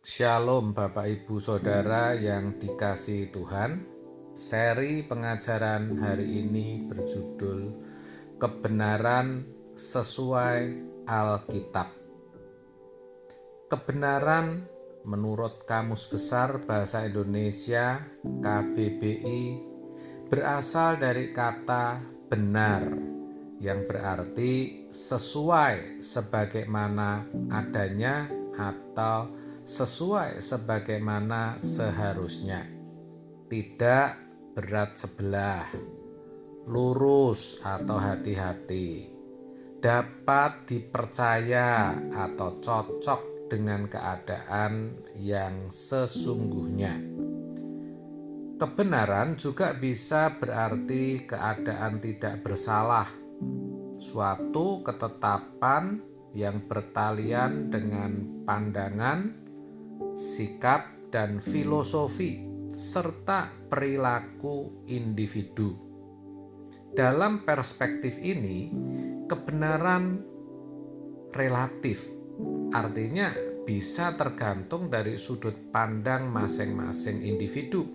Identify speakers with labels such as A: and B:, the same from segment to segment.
A: Shalom Bapak Ibu Saudara yang dikasihi Tuhan. Seri pengajaran hari ini berjudul Kebenaran Sesuai Alkitab. Kebenaran menurut Kamus Besar Bahasa Indonesia KBBI berasal dari kata benar yang berarti sesuai sebagaimana adanya atau sesuai sebagaimana seharusnya, tidak berat sebelah, lurus atau hati-hati, dapat dipercaya atau cocok dengan keadaan yang sesungguhnya. Kebenaran juga bisa berarti keadaan tidak bersalah, suatu ketetapan yang bertalian dengan pandangan, sikap dan filosofi serta perilaku individu. Dalam perspektif ini, kebenaran relatif, artinya bisa tergantung dari sudut pandang masing-masing individu.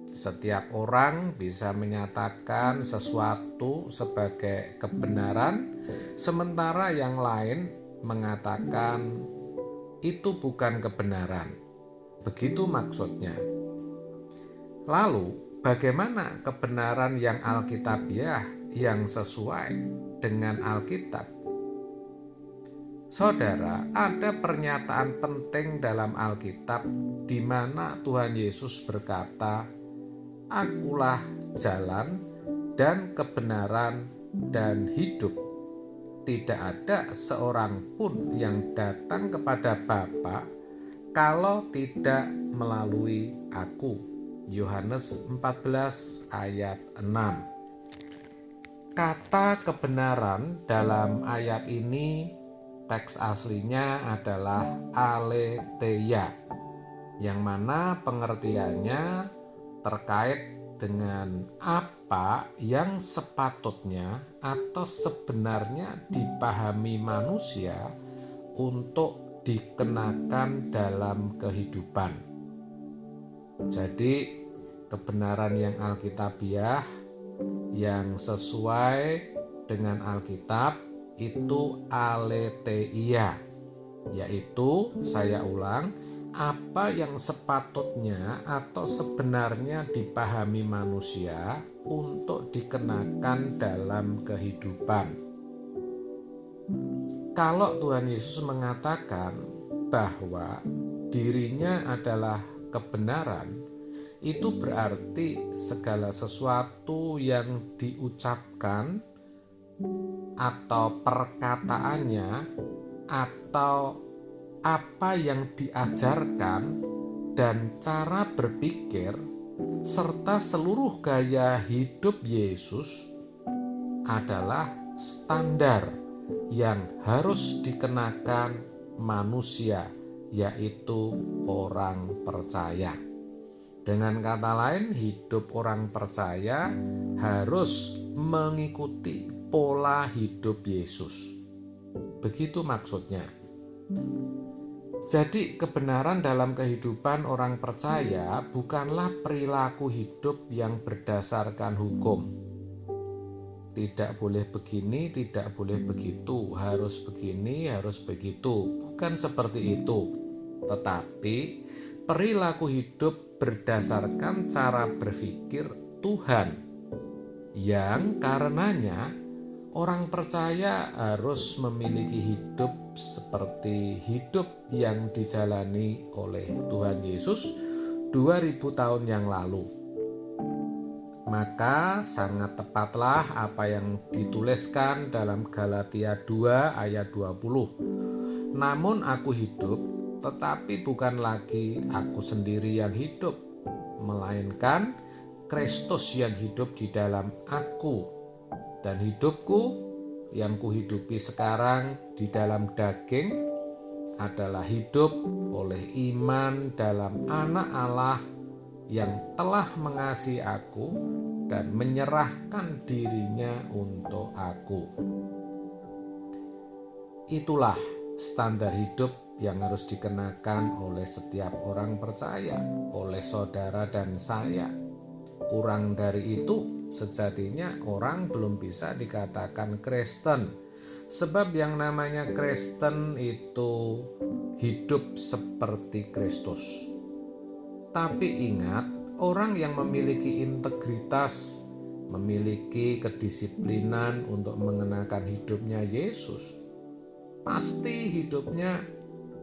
A: Setiap orang bisa menyatakan sesuatu sebagai kebenaran, sementara yang lain mengatakan itu bukan kebenaran. Begitu maksudnya. Lalu, bagaimana kebenaran yang alkitabiah yang sesuai dengan Alkitab? Saudara, ada pernyataan penting dalam Alkitab di mana Tuhan Yesus berkata, "Akulah jalan dan kebenaran dan hidup. Tidak ada seorang pun yang datang kepada Bapa kalau tidak melalui aku." Yohanes 14 ayat 6. Kata kebenaran dalam ayat ini teks aslinya adalah aletheia, yang mana pengertiannya terkait dengan apa yang sepatutnya atau sebenarnya dipahami manusia untuk dikenakan dalam kehidupan. Jadi, kebenaran yang alkitabiah yang sesuai dengan Alkitab itu aletheia, yaitu, saya ulang, apa yang sepatutnya atau sebenarnya dipahami manusia untuk dikenakan dalam kehidupan. Kalau Tuhan Yesus mengatakan bahwa dirinya adalah kebenaran, itu berarti segala sesuatu yang diucapkan atau perkataannya atau apa yang diajarkan dan cara berpikir serta seluruh gaya hidup Yesus adalah standar yang harus dikenakan manusia, yaitu orang percaya. Dengan kata lain, hidup orang percaya harus mengikuti pola hidup Yesus. Begitu maksudnya. Jadi kebenaran dalam kehidupan orang percaya bukanlah perilaku hidup yang berdasarkan hukum. Tidak boleh begini, tidak boleh begitu, harus begini, harus begitu. Bukan seperti itu. Tetapi perilaku hidup berdasarkan cara berpikir Tuhan, yang karenanya orang percaya harus memiliki hidup seperti hidup yang dijalani oleh Tuhan Yesus 2000 tahun yang lalu. Maka sangat tepatlah apa yang dituliskan dalam Galatia 2 ayat 20. "Namun aku hidup, tetapi bukan lagi aku sendiri yang hidup, melainkan Kristus yang hidup di dalam aku. Dan hidupku yang kuhidupi sekarang di dalam daging adalah hidup oleh iman dalam Anak Allah yang telah mengasihi aku dan menyerahkan dirinya untuk aku." Itulah standar hidup yang harus dikenakan oleh setiap orang percaya, oleh saudara dan saya. Kurang dari itu, sejatinya orang belum bisa dikatakan Kristen. Sebab yang namanya Kristen itu hidup seperti Kristus. Tapi ingat, orang yang memiliki integritas, memiliki kedisiplinan untuk mengenakan hidupnya Yesus, pasti hidupnya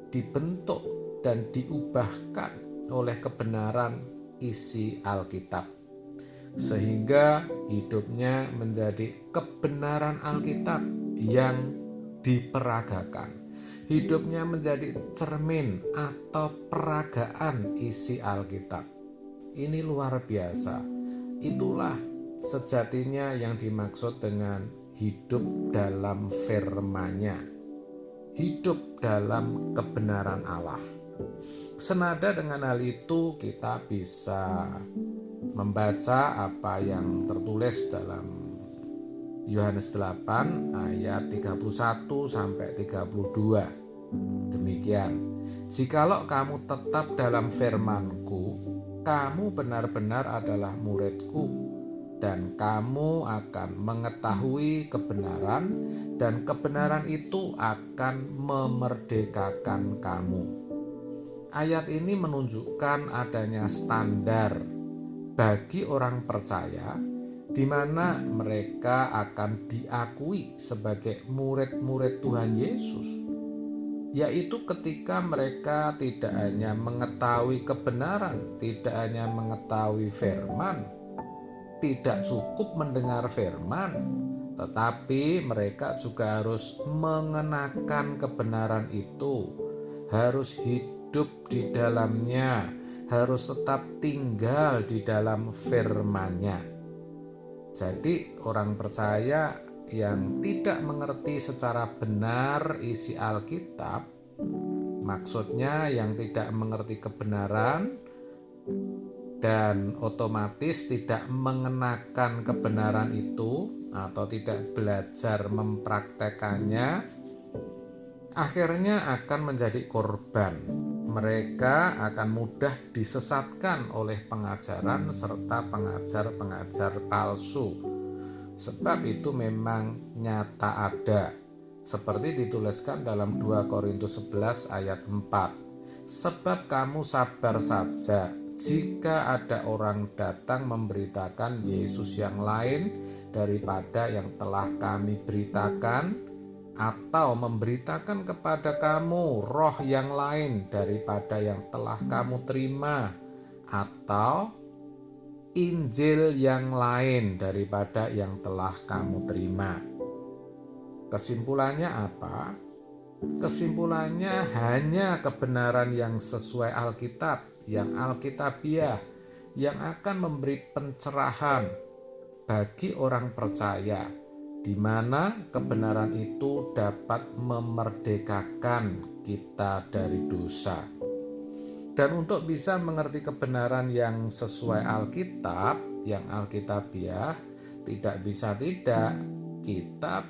A: dibentuk dan diubahkan oleh kebenaran isi Alkitab, sehingga hidupnya menjadi kebenaran Alkitab yang diperagakan. Hidupnya menjadi cermin atau peragaan isi Alkitab. Ini luar biasa. Itulah sejatinya yang dimaksud dengan hidup dalam firman-Nya, hidup dalam kebenaran Allah. Senada dengan hal itu, kita bisa membaca apa yang tertulis dalam Yohanes 8 ayat 31 sampai 32. Demikian, jikalau kamu tetap dalam firman-Ku, kamu benar-benar adalah murid-Ku, dan kamu akan mengetahui kebenaran, dan kebenaran itu akan memerdekakan kamu. Ayat ini menunjukkan adanya standar bagi orang percaya di mana mereka akan diakui sebagai murid-murid Tuhan Yesus, yaitu ketika mereka tidak hanya mengetahui kebenaran, tidak hanya mengetahui firman, tidak cukup mendengar firman, tetapi mereka juga harus mengenakan kebenaran itu, harus hidup di dalamnya, harus tetap tinggal di dalam firman-Nya. Jadi orang percaya yang tidak mengerti secara benar isi Alkitab, maksudnya yang tidak mengerti kebenaran dan otomatis tidak mengenakan kebenaran itu atau tidak belajar mempraktekannya, akhirnya akan menjadi korban. Mereka akan mudah disesatkan oleh pengajaran serta pengajar-pengajar palsu. Sebab itu memang nyata ada. Seperti dituliskan dalam 2 Korintus 11 ayat 4. Sebab kamu sabar saja jika ada orang datang memberitakan Yesus yang lain daripada yang telah kami beritakan, atau memberitakan kepada kamu roh yang lain daripada yang telah kamu terima, atau Injil yang lain daripada yang telah kamu terima. Kesimpulannya apa? Kesimpulannya hanya kebenaran yang sesuai Alkitab, yang Alkitabiah, yang akan memberi pencerahan bagi orang percaya, di mana kebenaran itu dapat memerdekakan kita dari dosa. Dan untuk bisa mengerti kebenaran yang sesuai Alkitab, yang Alkitabiah, tidak bisa tidak, kita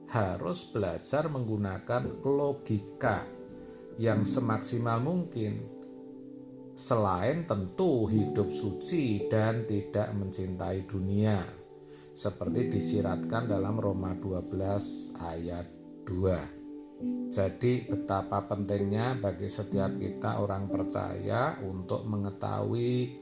A: harus belajar menggunakan logika yang semaksimal mungkin, selain tentu hidup suci dan tidak mencintai dunia, seperti disiratkan dalam Roma 12 ayat 2. Jadi betapa pentingnya bagi setiap kita orang percaya untuk mengetahui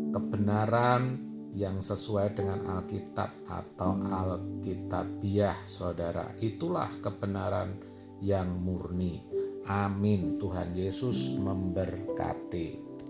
A: kebenaran yang sesuai dengan Alkitab atau Alkitabiah, saudara. Itulah kebenaran yang murni. Amin. Tuhan Yesus memberkati.